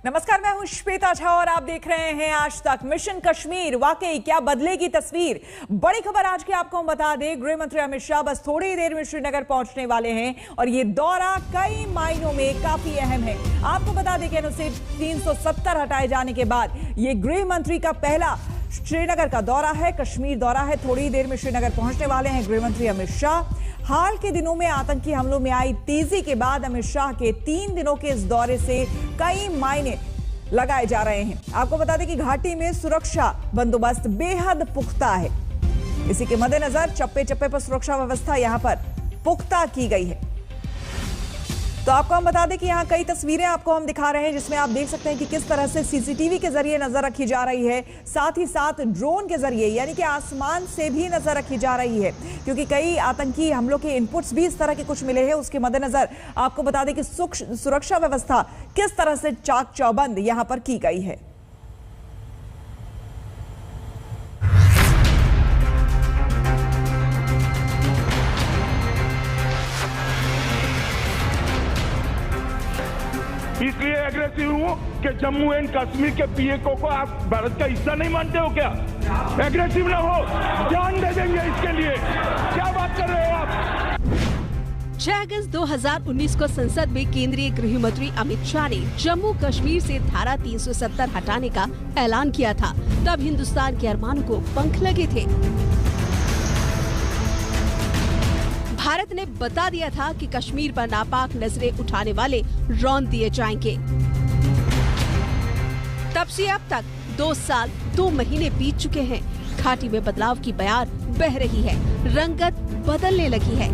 नमस्कार, मैं हूं श्वेता झा और आप देख रहे हैं आज तक। मिशन कश्मीर वाकई क्या बदलेगी तस्वीर। बड़ी खबर आज की आपको हम बता दें, गृह मंत्री अमित शाह बस थोड़ी देर में श्रीनगर पहुंचने वाले हैं और ये दौरा कई मायनों में काफी अहम है। आपको बता दें कि अनुच्छेद 370 हटाए जाने के बाद ये गृह मंत्री का पहला श्रीनगर का दौरा है, कश्मीर दौरा है। थोड़ी देर में श्रीनगर पहुंचने वाले हैं गृह मंत्री अमित शाह। हाल के दिनों में आतंकी हमलों में आई तेजी के बाद अमित शाह के 3 दिनों के इस दौरे से कई मायने लगाए जा रहे हैं। आपको बता दें कि घाटी में सुरक्षा बंदोबस्त बेहद पुख्ता है। इसी के मद्देनजर चप्पे चप्पे पर सुरक्षा व्यवस्था यहां पर पुख्ता की गई है। तो आपको हम बता दें कि यहाँ कई तस्वीरें आपको हम दिखा रहे हैं जिसमें आप देख सकते हैं कि किस तरह से सीसीटीवी के जरिए नजर रखी जा रही है, साथ ही साथ ड्रोन के जरिए यानी कि आसमान से भी नजर रखी जा रही है, क्योंकि कई आतंकी हमलों के इनपुट्स भी इस तरह के कुछ मिले हैं। उसके मद्देनजर आपको बता दें कि सुरक्षा व्यवस्था किस तरह से चाक चौबंद यहां पर की गई है। इसलिए एग्रेसिव हूं कि जम्मू एंड कश्मीर के पीएको को आप भारत का हिस्सा नहीं मानते हो क्या? एग्रेसिव ना हो, जान दे देंगे इसके लिए। क्या बात कर रहे हो आप? 6 अगस्त 2019 को संसद में केंद्रीय गृह मंत्री अमित शाह ने जम्मू कश्मीर से धारा 370 हटाने का ऐलान किया था। तब हिंदुस्तान के अरमानों को पंख लगे थे। भारत ने बता दिया था कि कश्मीर पर नापाक नजरें उठाने वाले रौंद दिए जाएंगे। तब से अब तक 2 साल 2 महीने बीत चुके हैं। घाटी में बदलाव की बयार बह रही है, रंगत बदलने लगी है।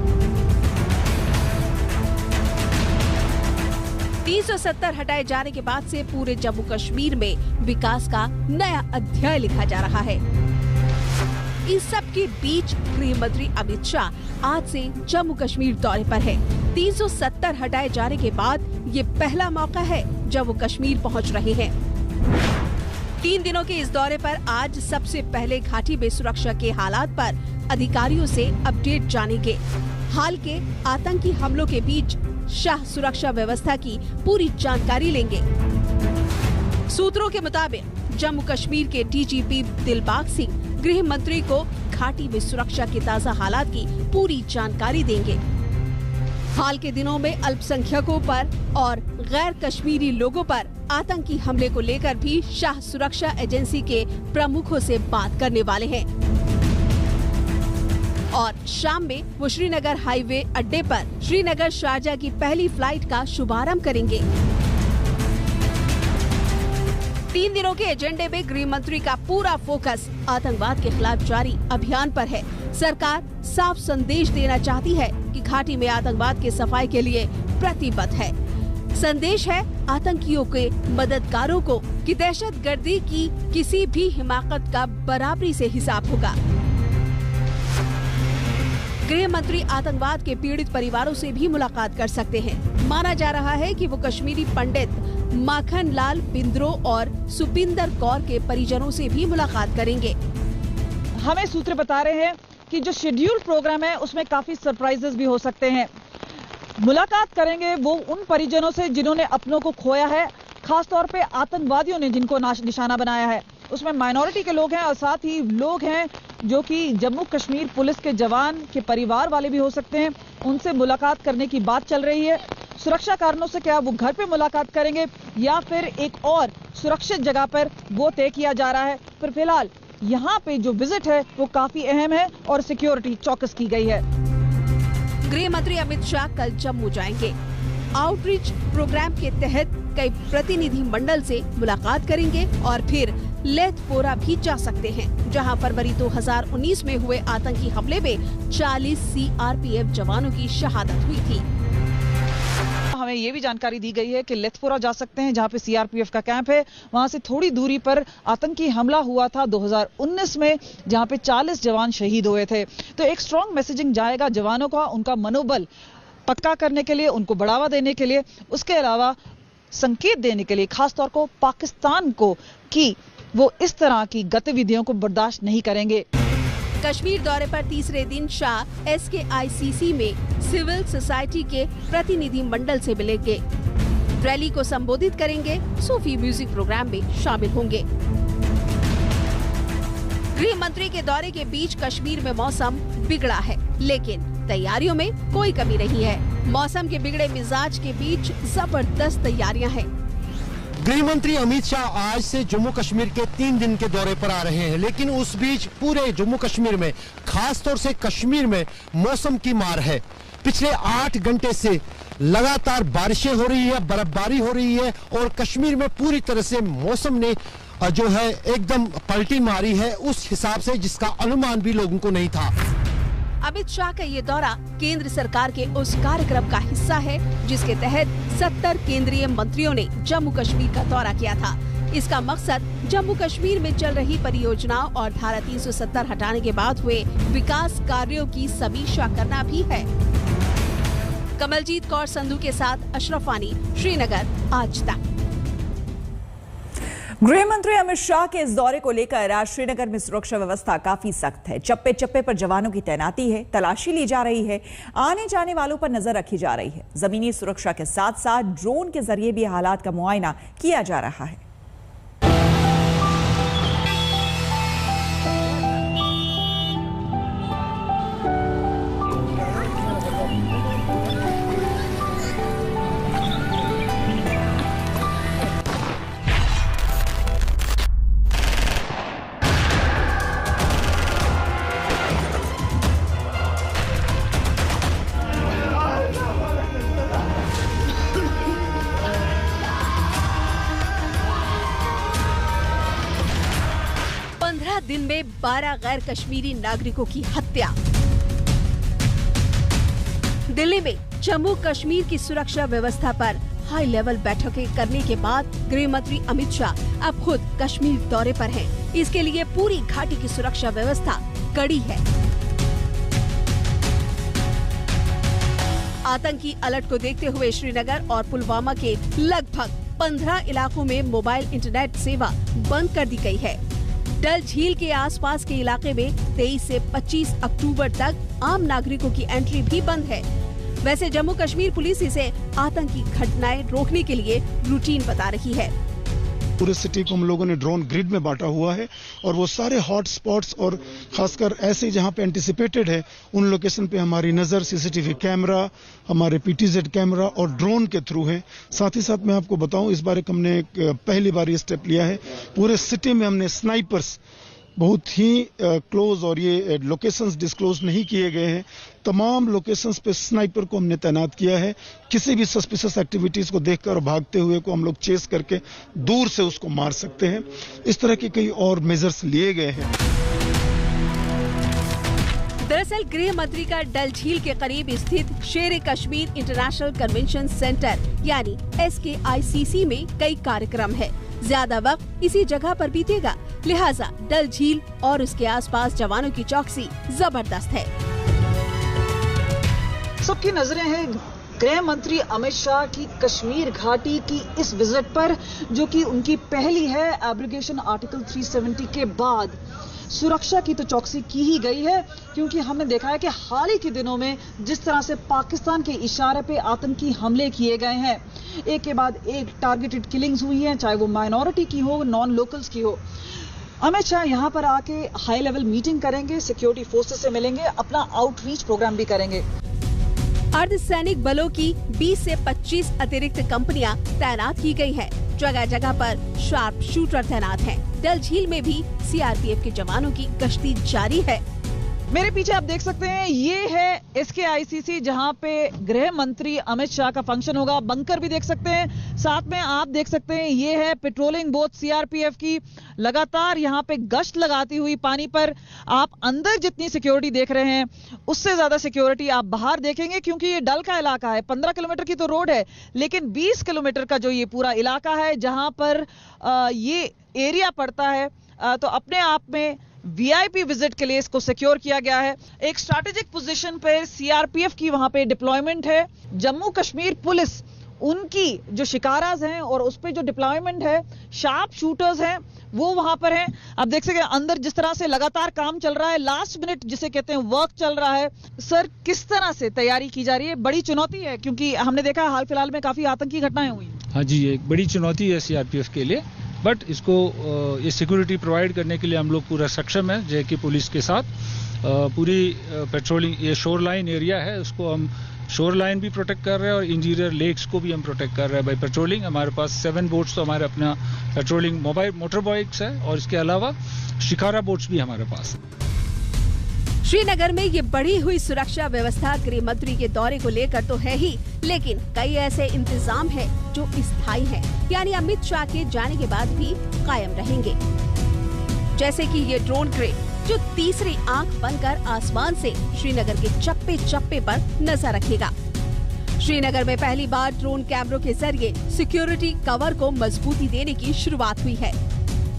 370 हटाए जाने के बाद से पूरे जम्मू कश्मीर में विकास का नया अध्याय लिखा जा रहा है। इस सब के बीच गृह मंत्री अमित शाह आज से जम्मू कश्मीर दौरे पर है। 370 हटाए जाने के बाद ये पहला मौका है जब वो कश्मीर पहुंच रहे हैं। 3 दिनों के इस दौरे पर आज सबसे पहले घाटी में सुरक्षा के हालात पर अधिकारियों से अपडेट जानेंगे। हाल के आतंकी हमलों के बीच शाह सुरक्षा व्यवस्था की पूरी जानकारी लेंगे। सूत्रों के मुताबिक जम्मू कश्मीर के डीजीपी दिलबाग सिंह गृह मंत्री को घाटी में सुरक्षा के ताज़ा हालात की पूरी जानकारी देंगे। हाल के दिनों में अल्पसंख्यकों पर और गैर कश्मीरी लोगों पर आतंकी हमले को लेकर भी शाह सुरक्षा एजेंसी के प्रमुखों से बात करने वाले हैं और शाम में वो श्रीनगर हाईवे अड्डे पर श्रीनगर शारजाह की पहली फ्लाइट का शुभारंभ करेंगे। 3 दिनों के एजेंडे में गृह मंत्री का पूरा फोकस आतंकवाद के खिलाफ जारी अभियान पर है। सरकार साफ संदेश देना चाहती है कि घाटी में आतंकवाद के सफाई के लिए प्रतिबद्ध है। संदेश है आतंकियों के मददगारों को कि दहशतगर्दी की किसी भी हिमाकत का बराबरी से हिसाब होगा। गृह मंत्री आतंकवाद के पीड़ित परिवारों से भी मुलाकात कर सकते हैं। माना जा रहा है कि वो कश्मीरी पंडित माखन लाल बिंद्रो और सुपिंदर कौर के परिजनों से भी मुलाकात करेंगे। हमें सूत्र बता रहे हैं कि जो शेड्यूल प्रोग्राम है उसमें काफी सरप्राइजेस भी हो सकते हैं। मुलाकात करेंगे वो उन परिजनों से जिन्होंने अपनों को खोया है, खासतौर पे आतंकवादियों ने जिनको निशाना बनाया है। उसमें माइनॉरिटी के लोग हैं और साथ ही लोग हैं जो कि जम्मू कश्मीर पुलिस के जवान के परिवार वाले भी हो सकते हैं। उनसे मुलाकात करने की बात चल रही है। सुरक्षा कारणों से क्या वो घर पे मुलाकात करेंगे या फिर एक और सुरक्षित जगह पर वो तय किया जा रहा है। पर फिलहाल यहाँ पे जो विजिट है वो काफी अहम है और सिक्योरिटी चौकस की गई है। गृह मंत्री अमित शाह कल जम्मू जाएंगे। आउटरीच प्रोग्राम के तहत कई प्रतिनिधि मंडल से मुलाकात करेंगे और फिर लेथपोरा भी जा सकते हैं, जहां फरवरी 2019 में हुए आतंकी हमले में 40 सीआरपीएफ जवानों की शहादत हुई थी। हमें ये भी जानकारी दी गई है कि लेथपोरा जा सकते हैं, जहां पे सीआरपीएफ का कैंप है। वहां से थोड़ी दूरी पर आतंकी हमला हुआ था 2019 में, जहां पे 40 जवान शहीद हुए थे। तो एक स्ट्रॉन्ग मैसेजिंग जाएगा जवानों का, उनका मनोबल पक्का करने के लिए, उनको बढ़ावा देने के लिए, उसके अलावा संकेत देने के लिए खासतौर को पाकिस्तान को कि वो इस तरह की गतिविधियों को बर्दाश्त नहीं करेंगे। कश्मीर दौरे पर तीसरे दिन शाह SKICC में सिविल सोसाइटी के प्रतिनिधि मंडल से मिलेंगे। रैली को संबोधित करेंगे, सूफी म्यूजिक प्रोग्राम में शामिल होंगे। गृह मंत्री के दौरे के बीच कश्मीर में मौसम बिगड़ा है, लेकिन तैयारियों में कोई कमी नहीं है। मौसम के बिगड़े मिजाज के बीच जबरदस्त तैयारियां हैं। गृह मंत्री अमित शाह आज से जम्मू कश्मीर के 3 दिन के दौरे पर आ रहे हैं, लेकिन उस बीच पूरे जम्मू कश्मीर में, खास तौर से कश्मीर में मौसम की मार है। पिछले 8 घंटे से लगातार बारिशें हो रही है, बर्फबारी हो रही है और कश्मीर में पूरी तरह से मौसम ने जो है एकदम पलटी मारी है, उस हिसाब से जिसका अनुमान भी लोगों को नहीं था। अमित शाह का ये दौरा केंद्र सरकार के उस कार्यक्रम का हिस्सा है जिसके तहत 70 केंद्रीय मंत्रियों ने जम्मू कश्मीर का दौरा किया था। इसका मकसद जम्मू कश्मीर में चल रही परियोजनाओं और धारा 370 हटाने के बाद हुए विकास कार्यों की समीक्षा करना भी है। कमलजीत कौर संधू के साथ अशरफ वानी, श्रीनगर, आज तक। गृह मंत्री अमित शाह के इस दौरे को लेकर आज श्रीनगर में सुरक्षा व्यवस्था काफी सख्त है। चप्पे चप्पे पर जवानों की तैनाती है, तलाशी ली जा रही है, आने जाने वालों पर नजर रखी जा रही है। जमीनी सुरक्षा के साथ साथ ड्रोन के जरिए भी हालात का मुआयना किया जा रहा है। दिन में 12 गैर कश्मीरी नागरिकों की हत्या। दिल्ली में जम्मू कश्मीर की सुरक्षा व्यवस्था पर हाई लेवल बैठकें करने के बाद गृह मंत्री अमित शाह अब खुद कश्मीर दौरे पर हैं। इसके लिए पूरी घाटी की सुरक्षा व्यवस्था कड़ी है। आतंकी अलर्ट को देखते हुए श्रीनगर और पुलवामा के लगभग 15 इलाकों में मोबाइल इंटरनेट सेवा बंद कर दी गई है। डल झील के आसपास के इलाके में 23 से 25 अक्टूबर तक आम नागरिकों की एंट्री भी बंद है। वैसे जम्मू कश्मीर पुलिस इसे आतंकी घटनाएं रोकने के लिए रूटीन बता रही है। पूरे सिटी को हम लोगों ने ड्रोन ग्रिड में बांटा हुआ है और वो सारे हॉट स्पॉट्स और खासकर ऐसे जहां पे एंटिसिपेटेड है उन लोकेशन पे हमारी नजर सीसीटीवी कैमरा, हमारे पीटीजेड कैमरा और ड्रोन के थ्रू है। साथ ही साथ मैं आपको बताऊं, इस बार हमने पहली बार ये स्टेप लिया है। पूरे सिटी में हमने स्नाइपर्स बहुत ही क्लोज और ये लोकेशंस डिस्क्लोज नहीं किए गए हैं, तमाम लोकेशंस पे स्नाइपर को हमने तैनात किया है। किसी भी सस्पिशियस एक्टिविटीज को देखकर और भागते हुए को हम लोग चेस करके दूर से उसको मार सकते हैं। इस तरह के कई और मेजर्स लिए गए हैं। दरअसल गृह मंत्री का डल झील के करीब स्थित शेर कश्मीर इंटरनेशनल कन्वेंशन सेंटर यानी SKICC में कई कार्यक्रम है। ज्यादा वक्त इसी जगह पर बीतेगा, लिहाजा डल झील और उसके आसपास जवानों की चौकसी जबरदस्त है। सबकी नजरें हैं गृह मंत्री अमित शाह की कश्मीर घाटी की इस विजिट पर, जो कि उनकी पहली है एब्रोगेशन आर्टिकल 370 के बाद। सुरक्षा की तो चौकसी की ही गई है, क्योंकि हमने देखा है कि हाल ही के दिनों में जिस तरह से पाकिस्तान के इशारे पे आतंकी हमले किए गए हैं, एक के बाद एक टारगेटेड किलिंग्स हुई हैं, चाहे वो माइनॉरिटी की हो, नॉन लोकल्स की हो। अमित शाह यहां पर आके हाई लेवल मीटिंग करेंगे, सिक्योरिटी फोर्सेस से मिलेंगे, अपना आउटरीच प्रोग्राम भी करेंगे। अर्धसैनिक बलों की 20 से 25 अतिरिक्त कंपनियां तैनात की गई हैं। जगह जगह पर शार्प शूटर तैनात हैं। डल झील में भी CRPF के जवानों की गश्ती जारी है। मेरे पीछे आप देख सकते हैं, ये है SKICC जहां पे गृह मंत्री अमित शाह का फंक्शन होगा। बंकर भी देख सकते हैं, साथ में आप देख सकते हैं ये है पेट्रोलिंग बोट CRPF की, लगातार यहां पे गश्त लगाती हुई पानी पर। आप अंदर जितनी सिक्योरिटी देख रहे हैं उससे ज्यादा सिक्योरिटी आप बाहर देखेंगे, क्योंकि ये डल का इलाका है। 15 किलोमीटर की तो रोड है, लेकिन 20 किलोमीटर का जो ये पूरा इलाका है जहां पर ये एरिया पड़ता है, तो अपने आप में VIP विजिट के लिए इसको सिक्योर किया गया है। एक स्ट्रैटेजिक पोजीशन पे CRPF की वहां पे डिप्लॉयमेंट है। जम्मू कश्मीर पुलिस उनकी जो शिकाराज हैं और उस पे जो डिप्लॉयमेंट है, शार्प शूटर्स हैं, वो वहां पर हैं। आप देख सकते हैं अंदर जिस तरह से लगातार काम चल रहा है, लास्ट मिनट जिसे कहते हैं वर्क चल रहा है। सर, किस तरह से तैयारी की जा रही है? बड़ी चुनौती है, क्योंकि हमने देखा हाल फिलहाल में काफी आतंकी घटनाएं हुई। हाँ जी, ये एक बड़ी चुनौती है सीआरपीएफ के लिए, बट इसको ये सिक्योरिटी प्रोवाइड करने के लिए हम लोग पूरा सक्षम है जे के पुलिस के साथ। पूरी पेट्रोलिंग, ये शोर लाइन एरिया है, उसको हम शोर लाइन भी प्रोटेक्ट कर रहे हैं और इंटीरियर लेक्स को भी हम प्रोटेक्ट कर रहे हैं बाई पेट्रोलिंग। हमारे पास 7 बोट्स तो हमारे अपना पेट्रोलिंग मोबाइल मोटर बाइक्स है और इसके अलावा शिकारा बोट्स भी हमारे पास। श्रीनगर में ये बढ़ी हुई सुरक्षा व्यवस्था गृह मंत्री के दौरे को लेकर तो है ही, लेकिन कई ऐसे इंतजाम है जो स्थायी है, यानी अमित शाह के जाने के बाद भी कायम रहेंगे। जैसे कि ये ड्रोन क्रेन जो तीसरी आंख बनकर आसमान से श्रीनगर के चप्पे चप्पे पर नजर रखेगा। श्रीनगर में पहली बार ड्रोन कैमरों के जरिए सिक्योरिटी कवर को मजबूती देने की शुरुआत हुई है।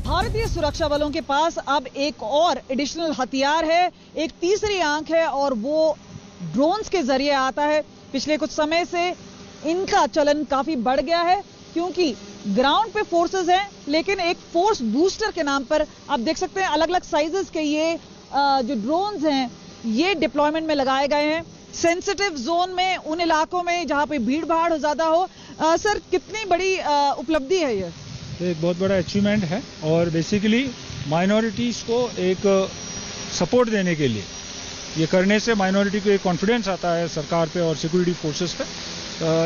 भारतीय सुरक्षा बलों के पास अब एक और एडिशनल हथियार है, एक तीसरी आंख है और वो ड्रोन्स के जरिए आता है। पिछले कुछ समय से इनका चलन काफी बढ़ गया है क्योंकि ग्राउंड पे फोर्सेस हैं, लेकिन एक फोर्स बूस्टर के नाम पर आप देख सकते हैं अलग अलग साइजेस के ये जो ड्रोन्स हैं ये डिप्लॉयमेंट में लगाए गए हैं सेंसिटिव जोन में, उन इलाकों में जहां पे भीड़ भाड़ ज्यादा हो। सर, कितनी बड़ी उपलब्धि है ये? एक बहुत बड़ा अचीवमेंट है और बेसिकली माइनॉरिटीज को एक सपोर्ट देने के लिए ये करने से माइनॉरिटी को एक कॉन्फिडेंस आता है सरकार पे और सिक्योरिटी फोर्सेस पे,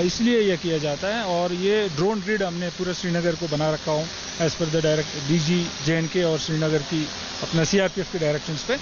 इसलिए यह किया जाता है। और ये ड्रोन ग्रिड हमने पूरे श्रीनगर को बना रखा हूँ as per the direct DG JNK और श्रीनगर की अपना सीआरपीएफ के डायरेक्शंस पे,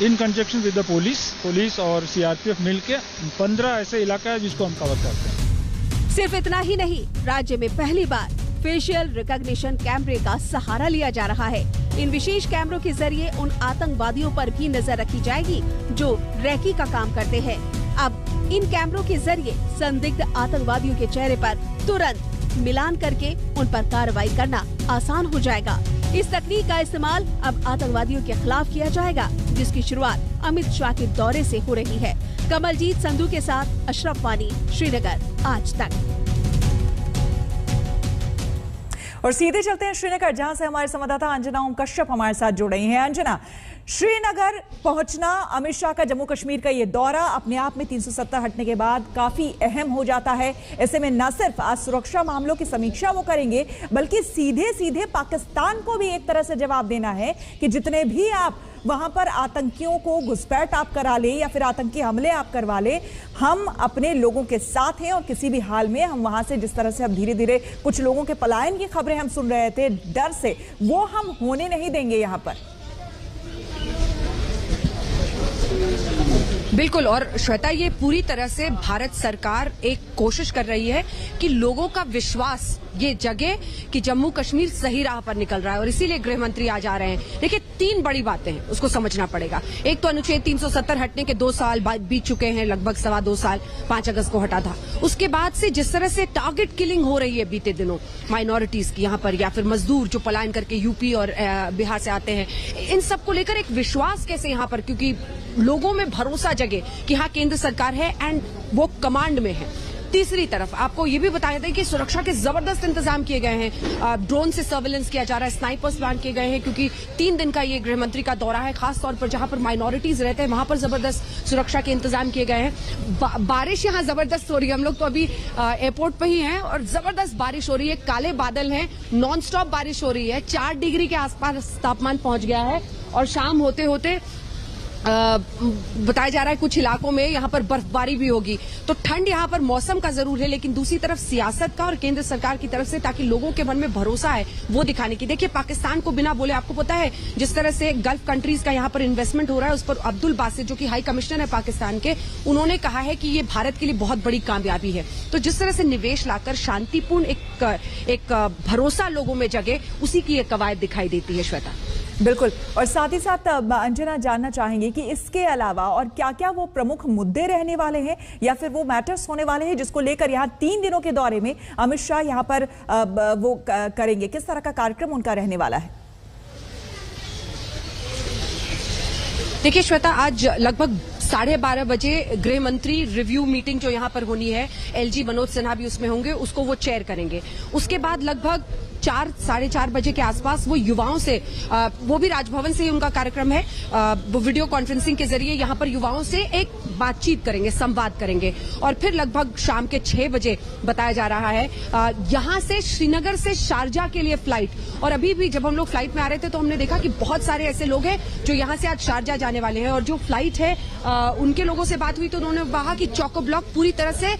इन कंजक्शन विद द पुलिस और सीआरपीएफ मिलके 15 ऐसे इलाका है जिसको हम कवर करते हैं। सिर्फ इतना ही नहीं, राज्य में पहली बार फेशियल रिकॉग्निशन कैमरे का सहारा लिया जा रहा है। इन विशेष कैमरों के जरिए उन आतंकवादियों पर भी नजर रखी जाएगी जो रैकी का काम करते हैं। अब इन कैमरों के जरिए संदिग्ध आतंकवादियों के चेहरे पर तुरंत मिलान करके उन पर कार्रवाई करना आसान हो जाएगा। इस तकनीक का इस्तेमाल अब आतंकवादियों के खिलाफ किया जाएगा, जिसकी शुरुआत अमित शाह के दौरे से हो रही है। कमलजीत संधू के साथ अशरफ वानी, श्रीनगर, आज तक। और सीधे चलते हैं श्रीनगर, जहां से हमारे संवाददाता अंजना ओम कश्यप हमारे साथ जुड़ रही हैं। अंजना, श्रीनगर पहुंचना, अमित शाह का जम्मू कश्मीर का ये दौरा अपने आप में 370 हटने के बाद काफी अहम हो जाता है। ऐसे में न सिर्फ आज सुरक्षा मामलों की समीक्षा वो करेंगे, बल्कि सीधे सीधे पाकिस्तान को भी एक तरह से जवाब देना है कि जितने भी आप वहां पर आतंकियों को घुसपैठ आप करा ले या फिर आतंकी हमले आप करवा ले, हम अपने लोगों के साथ हैं और किसी भी हाल में हम वहां से, जिस तरह से अब धीरे धीरे कुछ लोगों के पलायन की खबरें हम सुन रहे थे डर से, वो हम होने नहीं देंगे यहां पर। बिल्कुल, और श्वेता, ये पूरी तरह से भारत सरकार एक कोशिश कर रही है कि लोगों का विश्वास ये जगे कि जम्मू कश्मीर सही राह पर निकल रहा है, और इसीलिए गृह मंत्री आज आ रहे हैं। देखिए, 3 बड़ी बातें हैं, उसको समझना पड़ेगा। एक तो अनुच्छेद 370 हटने के 2 साल बीत चुके हैं, लगभग 2.25 साल, 5 अगस्त को हटा था। उसके बाद से जिस तरह से टारगेट किलिंग हो रही है बीते दिनों माइनॉरिटीज की यहाँ पर, या फिर मजदूर जो पलायन करके यूपी और बिहार से आते हैं, इन सबको लेकर एक विश्वास कैसे यहाँ पर, क्योंकि लोगों में भरोसा जगे कि हाँ केंद्र सरकार है एंड वो कमांड में है। तीसरी तरफ आपको ये भी बताया था कि सुरक्षा के जबरदस्त इंतजाम किए गए हैं, ड्रोन से सर्वेलेंस किया जा रहा है, स्नाइपर्स प्लान किए गए हैं, क्योंकि 3 दिन का ये गृह मंत्री का दौरा है, खास तौर पर जहां पर माइनॉरिटीज रहते हैं वहां पर जबरदस्त सुरक्षा के इंतजाम किए गए हैं। बारिश यहाँ जबरदस्त हो रही है, हम लोग तो अभी एयरपोर्ट पे ही हैं और जबरदस्त बारिश हो रही है, काले बादल हैं, नॉन स्टॉप बारिश हो रही है, 4 डिग्री के आसपास तापमान पहुंच गया है और शाम होते होते बताया जा रहा है कुछ इलाकों में यहाँ पर बर्फबारी भी होगी। तो ठंड यहाँ पर मौसम का जरूर है, लेकिन दूसरी तरफ सियासत का और केंद्र सरकार की तरफ से, ताकि लोगों के मन में भरोसा है वो दिखाने की। देखिए, पाकिस्तान को बिना बोले, आपको पता है जिस तरह से गल्फ कंट्रीज का यहाँ पर इन्वेस्टमेंट हो रहा है, उस पर अब्दुल बासित जो कि हाई कमिश्नर है पाकिस्तान के, उन्होंने कहा है कि ये भारत के लिए बहुत बड़ी कामयाबी है। तो जिस तरह से निवेश लाकर शांतिपूर्ण एक भरोसा लोगों में जगे, उसी की एक कवायद दिखाई देती है। श्वेता, बिल्कुल, और साथ ही साथ अंजना जानना चाहेंगे कि इसके अलावा और क्या क्या वो प्रमुख मुद्दे रहने वाले हैं या फिर वो मैटर्स होने वाले हैं जिसको लेकर यहाँ 3 दिनों के दौरे में अमित शाह यहाँ पर वो करेंगे, किस तरह का कार्यक्रम उनका रहने वाला है? देखिए श्वेता, आज लगभग 12:30 बजे गृह मंत्री रिव्यू मीटिंग जो यहाँ पर होनी है, LG मनोज सिन्हा भी उसमें होंगे, उसको वो चेयर करेंगे। उसके बाद लगभग 4 साढ़े 4 बजे के आसपास वो युवाओं से वो भी राजभवन से ही उनका कार्यक्रम है, वो वीडियो कॉन्फ्रेंसिंग के जरिए यहाँ पर युवाओं से एक बातचीत करेंगे, संवाद करेंगे। और फिर लगभग शाम के 6 बजे बताया जा रहा है यहाँ से श्रीनगर से शारजा के लिए फ्लाइट। और अभी भी जब हम लोग फ्लाइट में आ रहे थे तो हमने देखा कि बहुत सारे ऐसे लोग हैं जो यहाँ से आज शारजा जाने वाले हैं। और जो फ्लाइट है उनके लोगों से बात हुई तो उन्होंने कहा कि चौको ब्लॉक पूरी तरह से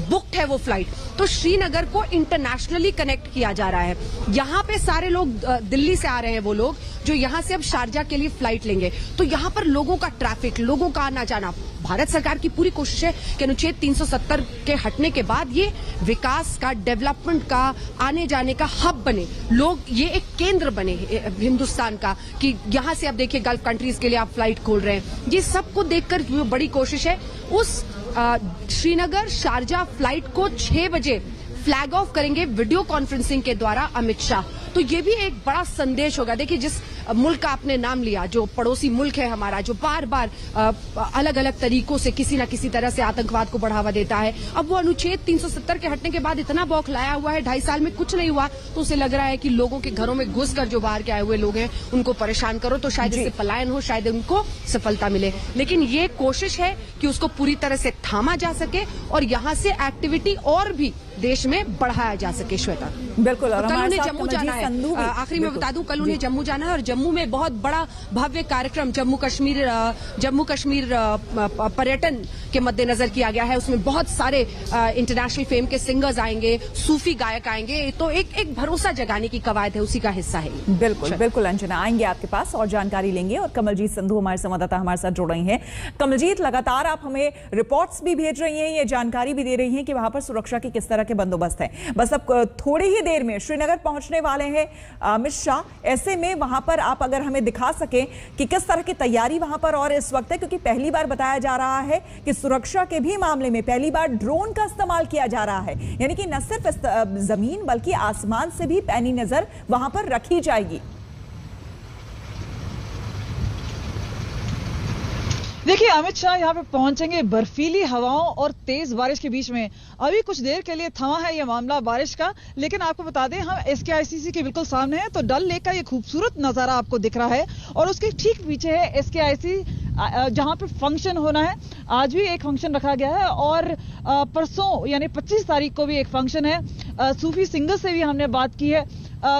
बुक्ड है वो फ्लाइट। तो श्रीनगर को इंटरनेशनली कनेक्ट किया जा रहा है। यहाँ पे सारे लोग दिल्ली से आ रहे हैं, वो लोग जो यहाँ से अब शारजा के लिए फ्लाइट लेंगे। तो यहाँ पर लोगों का ट्रैफिक, लोगों का आना जाना, भारत सरकार की पूरी कोशिश है कि अनुच्छेद 370 के हटने के बाद ये विकास का, डेवलपमेंट का, आने जाने का हब बने, लोग ये एक केंद्र बने हिंदुस्तान का, कि यहाँ से अब देखिए गल्फ कंट्रीज के लिए आप फ्लाइट खोल रहे हैं। ये सबको देखकर जो बड़ी कोशिश है, उस श्रीनगर शारजा फ्लाइट को 6 बजे फ्लैग ऑफ करेंगे वीडियो कॉन्फ्रेंसिंग के द्वारा अमित शाह। तो ये भी एक बड़ा संदेश होगा। देखिए, जिस मुल्क का आपने नाम लिया, जो पड़ोसी मुल्क है हमारा, जो बार बार अलग अलग तरीकों से किसी न किसी तरह से आतंकवाद को बढ़ावा देता है, अब वो अनुच्छेद 370 के हटने के बाद इतना बौखलाया हुआ है, 2.5 साल में कुछ नहीं हुआ, तो उसे लग रहा है कि लोगों के घरों में घुसकर जो बाहर के आए हुए लोग हैं उनको परेशान करो, तो शायद इससे पलायन हो, शायद उनको सफलता मिले। लेकिन ये कोशिश है कि उसको पूरी तरह से थामा जा सके और यहाँ से एक्टिविटी और भी देश में बढ़ाया जा सके। श्वेता, बिल्कुल। और कल उन्हें जम्मू जाना है, आखिरी में बता दूं, कल उन्हें जम्मू जाना है और जम्मू में बहुत बड़ा भव्य कार्यक्रम जम्मू कश्मीर पर्यटन के मद्देनजर किया गया है। उसमें बहुत सारे इंटरनेशनल फेम के सिंगर्स आएंगे, सूफी गायक आएंगे, तो एक भरोसा जगाने की कवायद है, उसी का हिस्सा है। बिल्कुल बिल्कुल अंजना, आएंगे आपके पास और जानकारी लेंगे। और कमलजीत संधू हमारे संवाददाता हमारे साथ जुड़ रही हैं। कमलजीत, लगातार आप हमें रिपोर्ट्स भी भेज रही हैं, ये जानकारी भी दे रही हैं कि वहां पर सुरक्षा के किस तरह के बंदोबस्त है। बस अब थोड़ी ही देर में श्रीनगर पहुंचने वाले हैं अमित शाह। ऐसे में वहां पर आप अगर हमें दिखा सके कि किस तरह की तैयारी वहां पर और इस वक्त है, क्योंकि पहली बार बताया जा रहा है कि सुरक्षा के भी मामले में पहली बार ड्रोन का इस्तेमाल किया जा रहा है, यानी कि न सिर्फ जमीन बल्कि आसमान से भी पैनी नजर वहां पर रखी जाएगी। देखिए, अमित शाह यहाँ पे पहुंचेंगे बर्फीली हवाओं और तेज बारिश के बीच में। अभी कुछ देर के लिए थमा है ये मामला बारिश का, लेकिन आपको बता दें हम SKICC के बिल्कुल सामने हैं, तो डल लेक का ये खूबसूरत नजारा आपको दिख रहा है और उसके ठीक पीछे है SKIC जहां पे फंक्शन होना है। आज भी एक फंक्शन रखा गया है और परसों यानी 25 तारीख को भी एक फंक्शन है। सूफी सिंगर से भी हमने बात की है,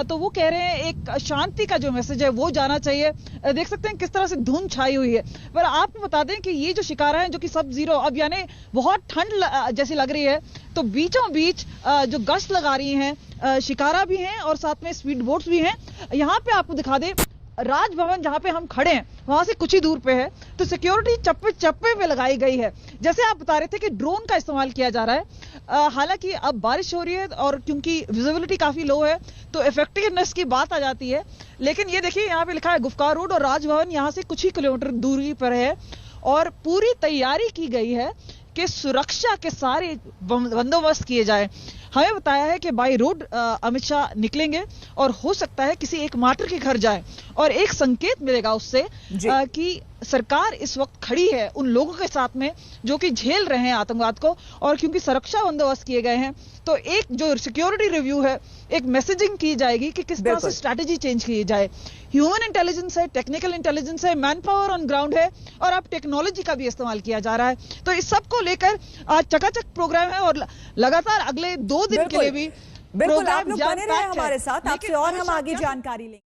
तो वो कह रहे हैं एक शांति का जो मैसेज है वो जाना चाहिए। देख सकते हैं किस तरह से धुंध छाई हुई है। पर आपको बता दें कि ये जो शिकारा है जो कि सब जीरो, अब यानी बहुत ठंड जैसी लग रही है, तो बीचों बीच जो गश्त लगा रही हैं शिकारा भी हैं और साथ में स्पीड बोट्स भी हैं। यहाँ पे आपको दिखा दें राजभवन जहां पे हम खड़े हैं वहां से कुछ ही दूर पे है, तो सिक्योरिटी चप्पे चप्पे पे लगाई गई है। जैसे आप बता रहे थे कि ड्रोन का इस्तेमाल किया जा रहा है, हालांकि अब बारिश हो रही है और क्योंकि विजिबिलिटी काफी लो है तो इफेक्टिवनेस की बात आ जाती है। लेकिन ये देखिए यहाँ पे लिखा है गुफकार रोड और राजभवन यहाँ से कुछ ही किलोमीटर दूरी पर है और पूरी तैयारी की गई है कि सुरक्षा के सारे बंदोबस्त किए जाए। हमें बताया है कि बाई रोड अमित शाह निकलेंगे और हो सकता है किसी एक मार्टर के घर जाए और एक संकेत मिलेगा उससे कि सरकार इस वक्त खड़ी है उन लोगों के साथ में जो कि झेल रहे हैं आतंकवाद को। और क्योंकि सुरक्षा बंदोबस्त किए गए हैं तो एक जो सिक्योरिटी रिव्यू है, एक मैसेजिंग की जाएगी कि किस तरह से स्ट्रैटेजी चेंज की जाए। ह्यूमन इंटेलिजेंस है, टेक्निकल इंटेलिजेंस है, मैन पावर ऑन ग्राउंड है और अब टेक्नोलॉजी का भी इस्तेमाल किया जा रहा है। तो इस सब को लेकर आज चकाचक प्रोग्राम है और लगातार अगले 2 दिन के लिए भी बिल्कुल आप लोग बने रहे हमारे साथ, आपसे और हम आगे जानकारी लेंगे।